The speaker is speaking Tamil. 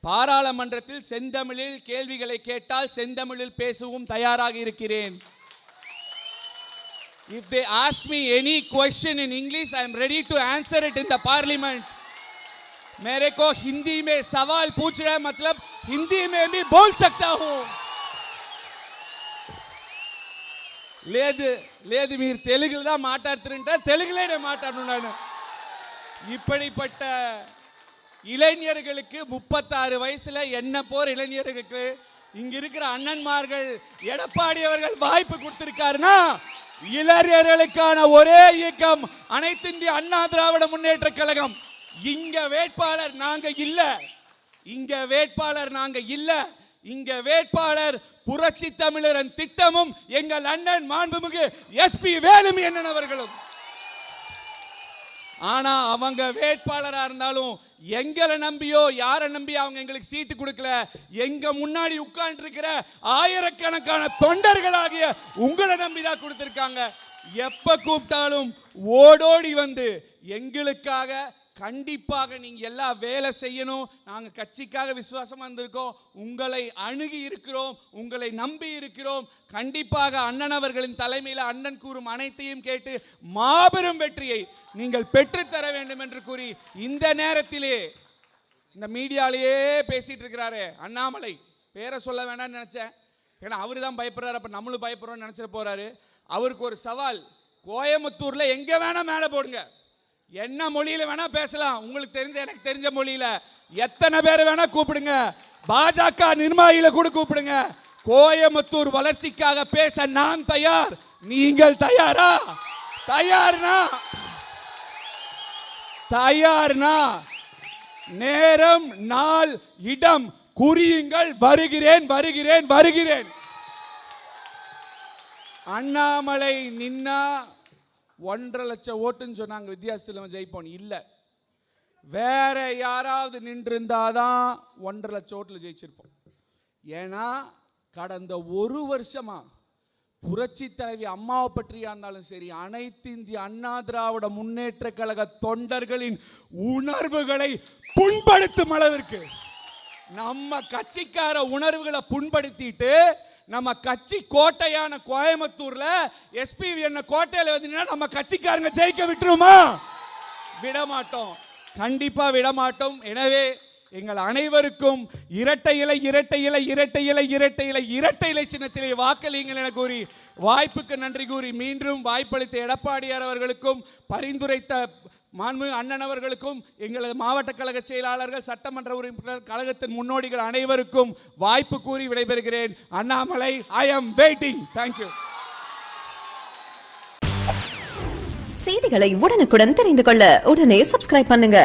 பாராளுமன்றத்தில் செந்தமிழில் கேள்விகளை கேட்டால் செந்தமிழில் பேசவும் தயாராக இருக்கிறேன். If they ask me any question in English, I am ready to answer it in the parliament. मेरे को हिंदी में सवाल पूछ रहा है, मतलब हिंदी में भी बोल सकता हूँ. లేదు మీరు తెలుగులో தான் మాట్లాడుతుంటే తెలుగులోనే మాట్లాడుతున్నాను. இப்படிப்பட்ட இளைஞர்களுக்கு 36 வயசுல என்ன போற இளைஞர்களுக்கு இங்க இருக்கிற அண்ணன்மார்கள் எடப்பாடி அவர்கள் வாய்ப்பு கொடுத்திருக்காருன்னா, இளைஞர்களுக்கான ஒரே இயக்கம் அனைத்து இந்திய அண்ணா திராவிட முன்னேற்ற கழகம். இங்க வேட்பாளர் நாங்க இல்ல, இங்க வேட்பாளர் நாங்க இல்ல, இங்க வேட்பாளர் புரட்சி தமிழரின் திட்டமும் எங்கள் அண்ணன் மாண்புமிகு எஸ்பி வேலுமணி அண்ணன் அவர்களும். ஆனா அவங்க வேட்பாளரா இருந்தாலும் எங்களை நம்பியோ யாரை நம்பி அவங்க எங்களுக்கு சீட்டு கொடுக்கல. எங்க முன்னாடி உட்கார்ந்து இருக்கிற ஆயிரக்கணக்கான தொண்டர்களாகிய உங்களை நம்பிதான் கொடுத்திருக்காங்க. எப்ப கூப்பிட்டாலும் ஓடோடி வந்து எங்களுக்காக கண்டிப்பாக நீங்க எல்லாம் வேலை செய்யணும், நாங்க கட்சிக்காக விசுவாசமா இருந்திருக்கோம், உங்களை அணுகி இருக்கிறோம், உங்களை நம்பி இருக்கிறோம். கண்டிப்பாக அண்ணன் அவர்களின் தலைமையில் அண்ணன் கூறும் அனைத்தையும் கேட்டு மாபெரும் வெற்றியை நீங்கள் பெற்றுத்தர வேண்டும் என்று கூறி, இந்த நேரத்திலே இந்த மீடியாலேயே பேசிட்டு இருக்கிறாரு அண்ணாமலை, பேரை சொல்ல வேண்டாம்னு நினைச்சேன், ஏன்னா அவரு தான் பயப்படுறாரு, அப்ப நம்மளும் பயப்படுறோம்னு நினைச்சிட்டு போறாரு. அவருக்கு ஒரு சவால், கோயம்புத்தூர்ல எங்க வேணா மேல போடுங்க, என்ன மொழியில வேணா பேசலாம், உங்களுக்கு தெரிஞ்ச எனக்கு தெரிஞ்ச மொழியில எத்தனை பேர் வேணா கூப்பிடுங்க, பாஜக நிர்வாகிகளை கூட கூப்பிடுங்க, கோயம்புத்தூர் வளர்ச்சிக்காக பேச நான் தயார். நீங்கள் தயாரா? தயார்னா நேரம் நாள் இடம் குறியுங்கள், வருகிறேன் வருகிறேன் வருகிறேன். அண்ணாமலை நின்னா 1.5 லட்சம் ஓட்டுன்னு சொன்னாங்க, வித்தியாசத்தில் ஜெயிப்போம். இல்ல, வேற யாராவது நின்று இருந்தாதான் 1.5 லட்சம் ஓட்டுல ஜெயிச்சிருப்போம். ஏன்னா கடந்த ஒரு வருஷமா புரட்சி தலைவி அம்மாவை பற்றியா இருந்தாலும் சரி, அனைத்து இந்திய அண்ணா திராவிட முன்னேற்ற கழக தொண்டர்களின் உணர்வுகளை புண்படுத்தும் அளவிற்கு நம்ம கட்சிக்கார உணர்வுகளை புண்படுத்திட்டு, நம்ம கட்சி கோட்டையான கோயம்புத்தூர்ல எஸ்பிவி என்ன கோட்டையில வந்து நம்ம கட்சிக்காரங்க ஜெயிக்க விட்டுருமா? விடமாட்டோம், கண்டிப்பா விடமாட்டோம். எனவே எங்கள் அனைவருக்கும் இரட்டை இலை இரட்டை இலை இரட்டை இலை இரட்டை இலை இரட்டை இலை சின்னத்திலே வாக்களியுங்கள் என கூறி, வாய்ப்புக்கு நன்றி கூறி, மீண்டும் வாய்ப்பளித்த எடப்பாடியார் அவர்களுக்கும் பரிந்துரைத்த மாண்புமிகு அண்ணன் அவர்களுக்கும், எங்களது மாவட்ட கழக செயலாளர்கள், சட்டமன்ற உறுப்பினர்கள், கழகத்தின் முன்னோடிகள் அனைவருக்கும் வாய்ப்பு கூறி விடைபெறுகிறேன். அண்ணாமலை, ஐ அம் வெயிட்டிங். தேங்க்யூ. செய்திகளை உடனுக்குடன் தெரிந்து கொள்ள உடனே சப்ஸ்கிரைப் பண்ணுங்க.